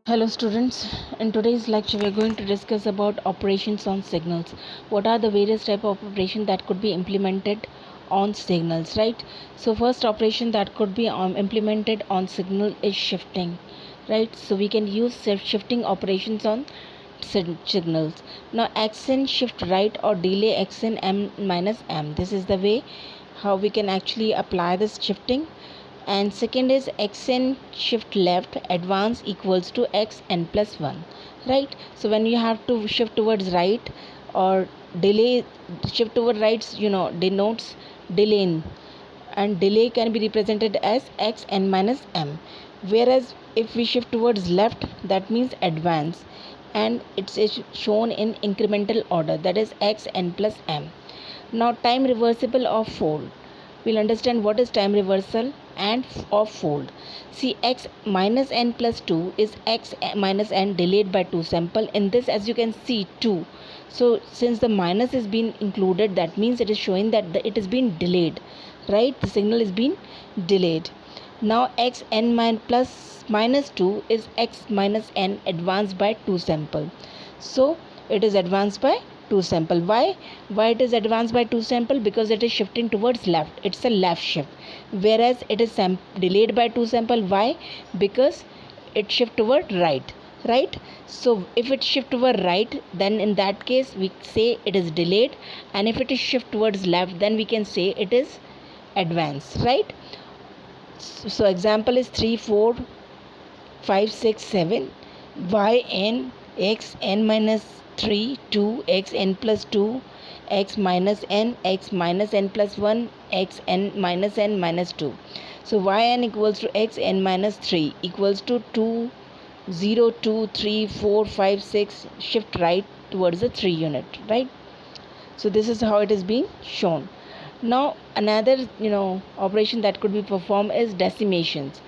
Hello students, in today's lecture we are going to discuss about operations on signals. What are the various type of operation that could be implemented on signals, right? So first operation that could be implemented on signal is shifting, right? So we can use shifting operations on signals. Now xn shift right or delay xn m minus m. This is the way how we can actually apply this shifting. And second is xn shift left advance equals to xn plus 1, right? So when you have to shift towards right or delay, shift toward right denotes delay, and delay can be represented as xn minus m, whereas if we shift towards left, that means advance, and it's shown in incremental order, that is xn plus m. Now time reversible of fold, we'll understand what is time reversal and of fold. See, x minus n plus 2 is x minus n delayed by 2 sample. In this, as you can see, 2. So since the minus is being included, that means it is showing that it is being delayed, right? The signal is being delayed. Now x n plus minus 2 is x minus n advanced by 2 sample. So it is advanced by 2 sample. Why it is advanced by 2 sample? Because it is shifting towards left. It's a left shift, whereas it is delayed by 2 sample. Why? Because it shift toward right, right? So if it shift toward right, then in that case we say it is delayed, and if it is shift towards left, then we can say it is advanced, right? So example is 3 4 5 6 7 y n x n minus 3 2 x n plus 2 x minus n plus 1 x n minus 2. So yn equals to x n minus 3 equals to 2 0 2 3 4 5 6, shift right towards the 3 unit, right? So this is how it is being shown. Now another operation that could be performed is decimations.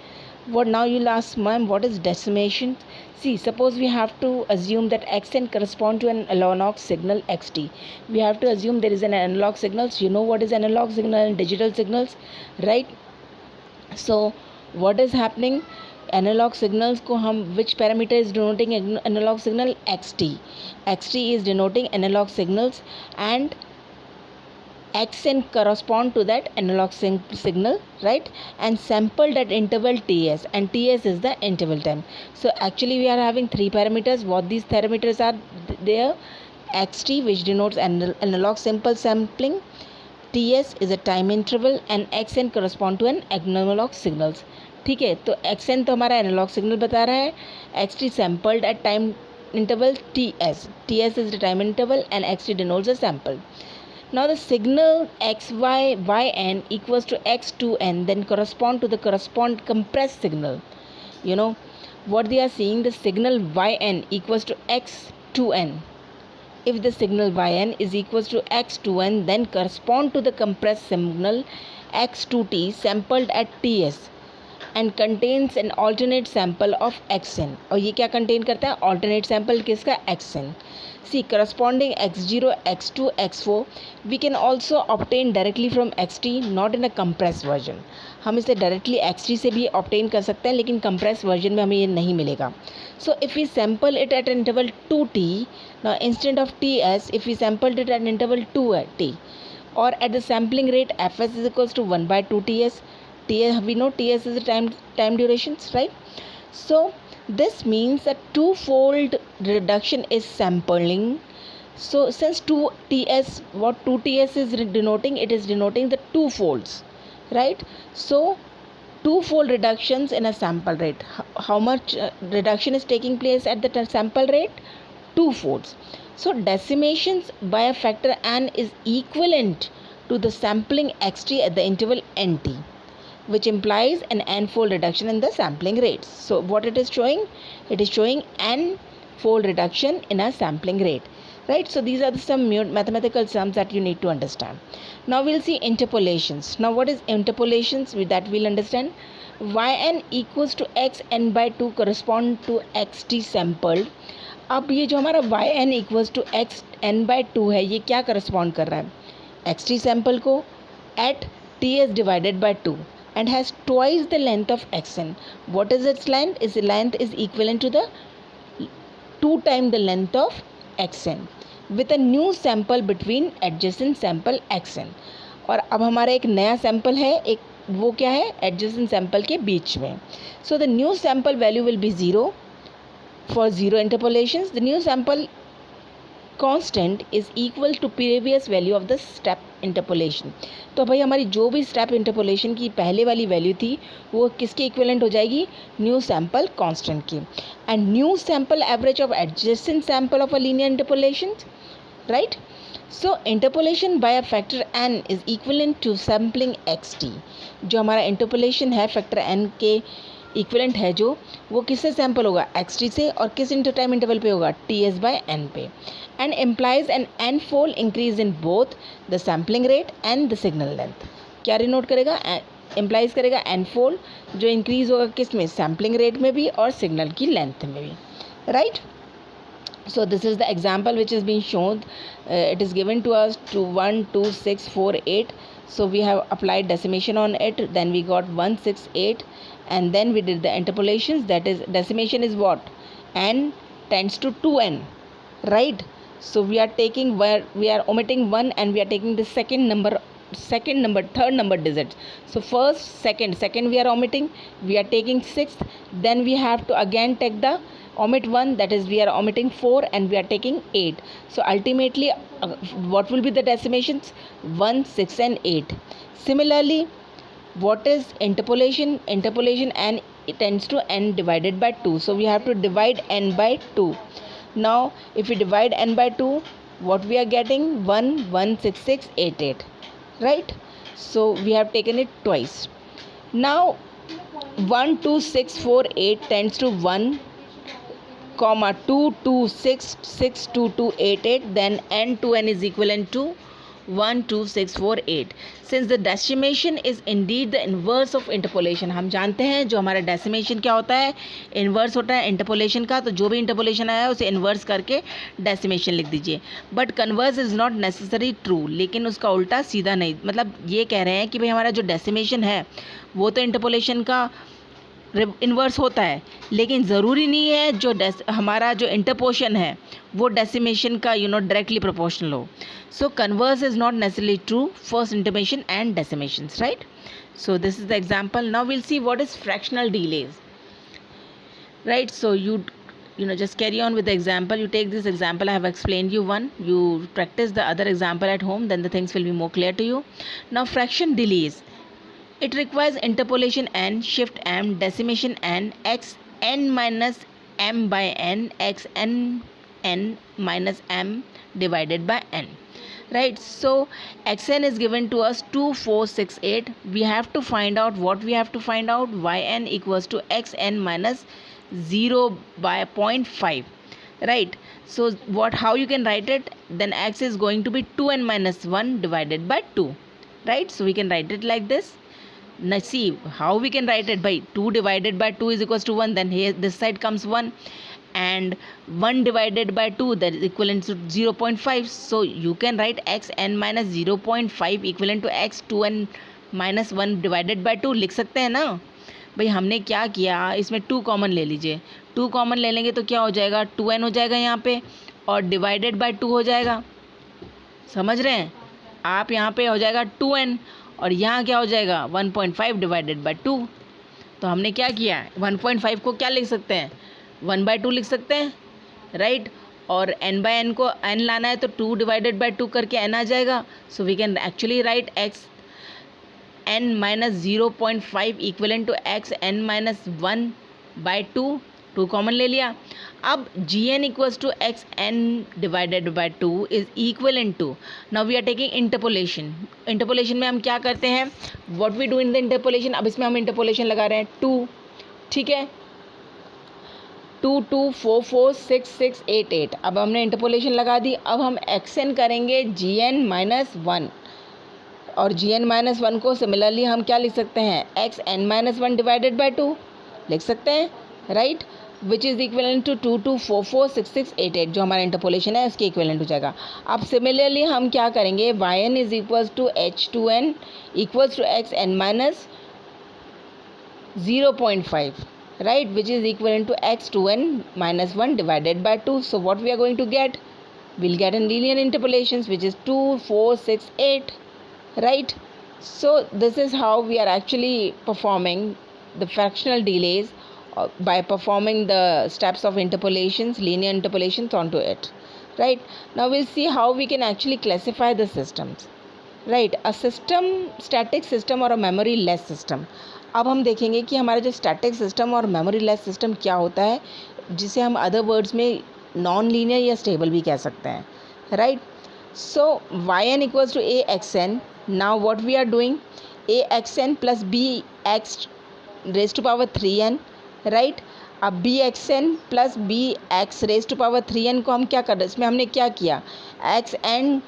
What now you'll ask, ma'am, what is decimation? See, suppose we have to assume that xn correspond to an analog signal xt. We have to assume there is an analog signal. So you know what is analog signal and digital signals, right? So what is happening? Analog signals को हम which parameter is denoting analog signal? xt. xt is denoting analog signals, and xn correspond to that analog signal, right? And sampled at interval ts, and ts is the interval time. So actually we are having three parameters. What these parameters are there? xt, which denotes analog simple sampling, ts is a time interval, and xn correspond to an analog signals. ठीक है, तो xn तो हमारा analogue signal बता रहा है, xt sampled at time interval ts is the time interval, and xt denotes a sample. Now the signal yn equals to x2n then correspond to the compressed signal. You know what they are saying, the signal yn equals to x2n. If the signal yn is equals to x2n, then correspond to the compressed signal x2t sampled at ts and contains an alternate sample of xn. और ये क्या contain करता है? alternate sample किसका? xn. See, corresponding x0, x2, x4 we can also obtain directly from xt, not in a compressed version. हम इसे directly xt से भी obtain कर सकते हैं, लेकिन compressed version में हमें ये नहीं मिलेगा. So if we sample it at interval 2t, now instead of ts, if we sampled it at interval 2t, or at the sampling rate fs is equals to 1 by 2 ts. We know ts is the time durations, right? So this means that twofold reduction is sampling. So since 2ts, what 2ts is denoting? It is denoting the two folds, right? So twofold reductions in a sample rate. How much reduction is taking place at the sample rate? Two folds. So decimations by a factor n is equivalent to the sampling xt at the interval nt, which implies an n-fold reduction in the sampling rates. So what it is showing? It is showing n-fold reduction in a sampling rate, right? So these are the some mathematical sums that you need to understand. Now we'll see interpolations. Now what is interpolations? With that we'll understand. yn equals to xn by 2 correspond to xt sampled. अब ये जो हमारा yn equals to xn by 2 है, ये क्या correspond कर रहा है? xt sample को at ts divided by 2. and has twice the length of xn. What is its length? Its length is equivalent to the 2 times the length of xn with a new sample between adjacent sample xn. और अब हमारा एक नया sample है, एक वो क्या है, एडजेसेंट सैंपल के बीच में. So the new sample value will be 0 for 0 interpolations. The new sample constant is equal to previous value of the step interpolation. तो भाई हमारी जो भी स्टेप इंटरपोलेशन की पहले वाली वैल्यू थी वो किसके इक्विवेलेंट हो जाएगी, न्यू सैंपल कांस्टेंट की. And new sample average of adjacent sample of a linear interpolation, right. So interpolation by a factor n is equivalent to sampling xt. जो हमारा इंटरपोलेशन है फैक्टर n के इक्विवेलेंट है जो, वो किससे सैंपल होगा, xt से, और किस टाइम इंटरवल पे होगा, ts बाय n पे. And implies an n fold increase in both the sampling rate and the signal length. क्या डिनोट करेगा, इम्प्लाइज करेगा n फोल्ड, जो इंक्रीज होगा किस में, सैम्पलिंग रेट में भी और सिग्नल की लेंथ में भी, right. So this is the example which is being shown. It is given to us to 1, 2, 6, 4, 8. So we have applied decimation on it. Then we got 1, 6, 8. And then we did the interpolations. That is, decimation is what? N tends to 2n. Right? So we are taking, we are omitting 1 and we are taking the third number digits. So first, second we are omitting. We are taking sixth. Then we have to again take the omit 1, that is we are omitting 4 and we are taking 8. So ultimately what will be the decimations, 1, 6 and 8. Similarly, what is interpolation? Interpolation n, it tends to n divided by 2. So we have to divide n by 2. Now if we divide n by 2, what we are getting, 1, 1, 6, 6, 8, 8, right. So we have taken it twice. Now 1, 2, 6, 4, 8 tends to 1, 2, 2, 6, 6, 2, 2, 8, 8. Then n to n is equivalent to 1, 2, 6, 4, 8. Since the decimation is indeed the inverse of interpolation, हम जानते हैं जो हमारा decimation क्या होता है, inverse होता है interpolation का. तो जो भी interpolation आया है उसे inverse करके decimation लिख दीजिए. But converse is not necessary true. लेकिन उसका उल्टा सीधा नहीं, मतलब ये कह रहे हैं कि भाई हमारा जो decimation है वो तो interpolation का इन्वर्स होता है, लेकिन ज़रूरी नहीं है जो हमारा जो इंटरपोशन है वो डेसिमेशन का डायरेक्टली प्रोपोर्शनल हो. So converse is not necessarily true for interpolation and decimations, right. So this is the example. Now will see what is fractional delays, right. So you just carry on with the example. You take this example, I have explained you one, you practice the other example at home, then the things will be more clear to you. Now fraction delays, it requires interpolation n, shift m, decimation n, x n minus m by n, x n minus m divided by n, right. So xn is given to us 2, 4, 6, 8. We have to find out what we have to find out, yn equals to xn minus 0 by 0.5, right. So how you can write it, then x is going to be 2n minus 1 divided by 2, right. So we can write it like this. Now see how we can write it, by 2 divided by 2 is equals to 1, then here this side comes 1, and 1 divided by 2, that is equivalent to 0.5. So you can write x n minus 0.5 equivalent to x 2n minus 1 divided by 2 लिख सकते हैं ना. भाई हमने क्या किया, इसमें 2 common ले लीजिए. 2 कॉमन ले लेंगे तो क्या हो जाएगा, 2n हो जाएगा यहाँ पे, और डिवाइडेड बाय 2 हो जाएगा. समझ रहे हैं आप, यहाँ पे हो जाएगा 2n और यहाँ क्या हो जाएगा 1.5 डिवाइडेड बाय 2. तो हमने क्या किया, 1.5 को क्या लिख सकते हैं, 1/2 लिख सकते हैं, राइट. और n बाय n को n लाना है तो 2 डिवाइडेड बाय 2 करके n आ जाएगा. So we can actually write x n minus 0.5 equivalent to x n minus 1/2. 2 common ले लिया. अब gn equals to x n divided by 2 is equivalent to, now we are taking interpolation. Interpolation में हम क्या करते हैं, what we do in the interpolation. अब इसमें हम इंटरपोलेशन लगा रहे हैं 2, ठीक है, 2, 2, 4, 4, 6, 6, 8, 8. अब हमने इंटरपोलेशन लगा दी. अब हम एक्सएन करेंगे gn माइनस 1, और gn माइनस 1 को सिमिलरली हम क्या लिख सकते हैं, x n minus 1 divided by 2 लिख सकते हैं, right. Which is equivalent to 2, 2, 4, 4, 6, 6, 8, 8 जो हमारा इंटरपोलेशन है उसके इक्वलेंट हो जाएगा. अब सिमिलरली हम क्या करेंगे, yn is equals to h2n equals to x n minus 0.5, right, which is equivalent to x 2n minus 1 divided by 2. So what we are going to get? We'll get in linear interpolations, which is 2, 4, 6, 8, right? So this is how we are actually performing the fractional delays by performing the steps of interpolations, linear interpolations onto it, right? Now we'll see how we can actually classify the systems, right? A system, static system और a memory less system. अब हम देखेंगे कि हमारा जो static system और memoryless system क्या होता है, जिसे हम अदर वर्ड्स में नॉन लीनियर या स्टेबल भी कह सकते हैं, right? So y n equals to a x n. Now what we are doing, a x n plus b x raise to power 3n, right? अब b x n plus b x raise to power 3n को हम क्या कर रहे हैं, इसमें हमने क्या किया, x n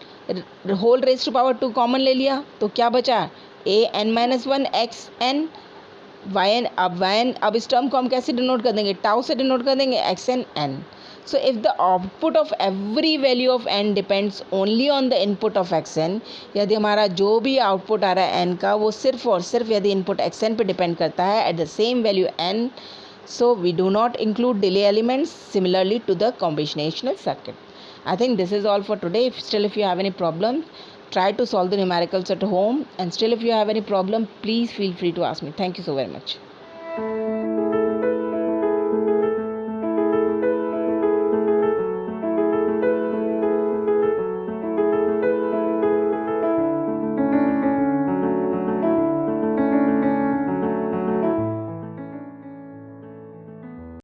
whole raise to power 2 common ले लिया, तो क्या बचा, a n minus 1 x n y n. अब इस टर्म को हम कैसे डिनोट कर देंगे, टाउ से डिनोट कर देंगे, x n n. So if the output of every value of n depends only on the input of x n, यदि हमारा जो भी आउटपुट आ रहा है एन का वो सिर्फ और सिर्फ यदि इनपुट एक्स एन पर डिपेंड करता है at the same value n, so we do not include delay elements similarly to the combinational circuit. I think this is all for today. If you have any problem, try to solve the numericals at home, and still if you have any problem, please feel free to ask me. Thank you so very much.